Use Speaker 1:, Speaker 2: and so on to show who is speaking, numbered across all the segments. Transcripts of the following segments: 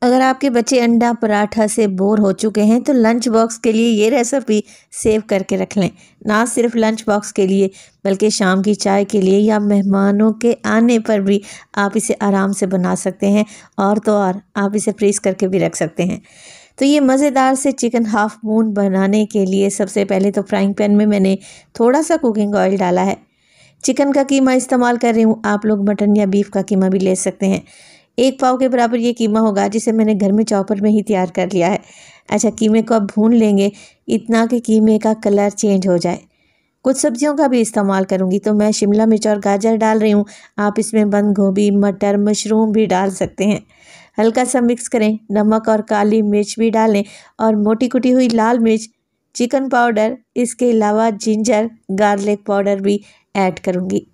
Speaker 1: अगर आपके बच्चे अंडा पराठा से बोर हो चुके हैं तो लंच बॉक्स के लिए ये रेसिपी सेव करके रख लें। ना सिर्फ लंच बॉक्स के लिए बल्कि शाम की चाय के लिए या मेहमानों के आने पर भी आप इसे आराम से बना सकते हैं। और तो और आप इसे फ्रीज़ करके भी रख सकते हैं। तो ये मज़ेदार से चिकन हाफ मून बनाने के लिए सबसे पहले तो फ्राइंग पैन में मैंने थोड़ा सा कुकिंग ऑयल डाला है। चिकन का कीमा इस्तेमाल कर रही हूँ, आप लोग मटन या बीफ का कीमा भी ले सकते हैं। 1 पाव के बराबर ये कीमा होगा जिसे मैंने घर में चॉपर में ही तैयार कर लिया है। अच्छा, कीमे को अब भून लेंगे इतना कि कीमे का कलर चेंज हो जाए। कुछ सब्जियों का भी इस्तेमाल करूँगी तो मैं शिमला मिर्च और गाजर डाल रही हूँ। आप इसमें बंद गोभी, मटर, मशरूम भी डाल सकते हैं। हल्का सा मिक्स करें, नमक और काली मिर्च भी डालें और मोटी कुटी हुई लाल मिर्च, चिकन पाउडर, इसके अलावा जिंजर गार्लिक पाउडर भी ऐड करूँगी।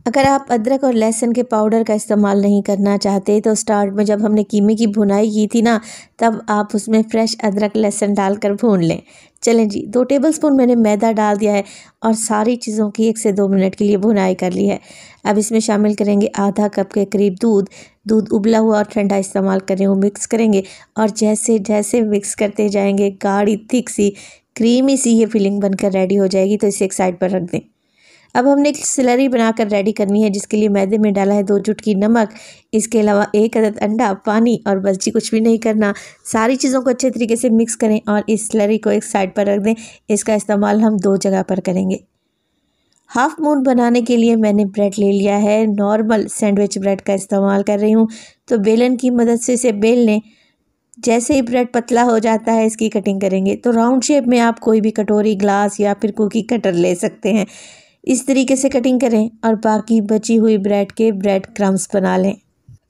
Speaker 1: अगर आप अदरक और लहसुन के पाउडर का इस्तेमाल नहीं करना चाहते तो स्टार्ट में जब हमने कीमे की भुनाई की थी ना, तब आप उसमें फ्रेश अदरक लहसुन डालकर भून लें। चलें जी, 2 टेबलस्पून मैंने मैदा डाल दिया है और सारी चीज़ों की 1 से 2 मिनट के लिए भुनाई कर ली है। अब इसमें शामिल करेंगे आधा कप के करीब दूध उबला हुआ और ठंडा इस्तेमाल कर रही हूँ। मिक्स करेंगे और जैसे जैसे मिक्स करते जाएंगे गाढ़ी थिक सी क्रीमी सी ये फिलिंग बनकर रेडी हो जाएगी। तो इसे एक साइड पर रख दें। अब हमने एक स्लरी बनाकर रेडी करनी है जिसके लिए मैदे में डाला है 2 चुटकी नमक, इसके अलावा 1 अदद अंडा, पानी और बस जी कुछ भी नहीं करना। सारी चीज़ों को अच्छे तरीके से मिक्स करें और इस स्लरी को एक साइड पर रख दें। इसका इस्तेमाल हम 2 जगह पर करेंगे। हाफ मून बनाने के लिए मैंने ब्रेड ले लिया है। नॉर्मल सैंडविच ब्रेड का इस्तेमाल कर रही हूँ। तो बेलन की मदद से इसे बेल लें। जैसे ही ब्रेड पतला हो जाता है इसकी कटिंग करेंगे। तो राउंड शेप में आप कोई भी कटोरी, ग्लास या फिर कुकी कटर ले सकते हैं। इस तरीके से कटिंग करें और बाकी बची हुई ब्रेड के ब्रेड क्रम्स बना लें।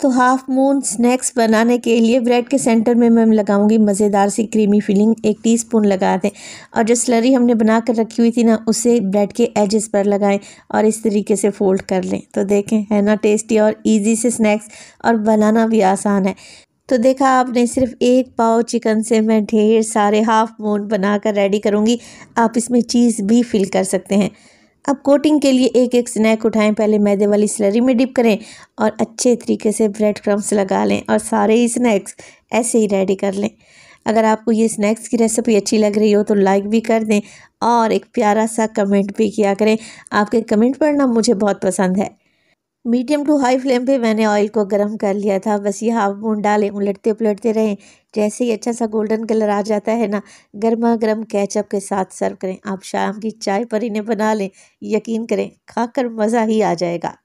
Speaker 1: तो हाफ मून स्नैक्स बनाने के लिए ब्रेड के सेंटर में मैं लगाऊंगी मज़ेदार सी क्रीमी फिलिंग। 1 टीस्पून लगा दें और जो स्लरी हमने बना कर रखी हुई थी ना, उसे ब्रेड के एजेस पर लगाएं और इस तरीके से फोल्ड कर लें। तो देखें, है ना टेस्टी और इजी से स्नैक्स, और बनाना भी आसान है। तो देखा आपने, सिर्फ 1 पाव चिकन से मैं ढेर सारे हाफ मून बनाकर रेडी करूँगी। आप इसमें चीज़ भी फिल कर सकते हैं। अब कोटिंग के लिए एक एक स्नैक उठाएं। पहले मैदे वाली स्लरी में डिप करें और अच्छे तरीके से ब्रेड क्रम्स लगा लें और सारे ही स्नैक्स ऐसे ही रेडी कर लें। अगर आपको ये स्नैक्स की रेसिपी अच्छी लग रही हो तो लाइक भी कर दें और एक प्यारा सा कमेंट भी किया करें। आपके कमेंट पढ़ना मुझे बहुत पसंद है। मीडियम टू हाई फ्लेम पे मैंने ऑयल को गर्म कर लिया था। बस ये हाफ मून डालें, उलटते पलटते रहें। जैसे ही अच्छा सा गोल्डन कलर आ जाता है ना, गर्मा गर्म केचप के साथ सर्व करें। आप शाम की चाय पर इन्हें बना लें, यकीन करें खाकर मज़ा ही आ जाएगा।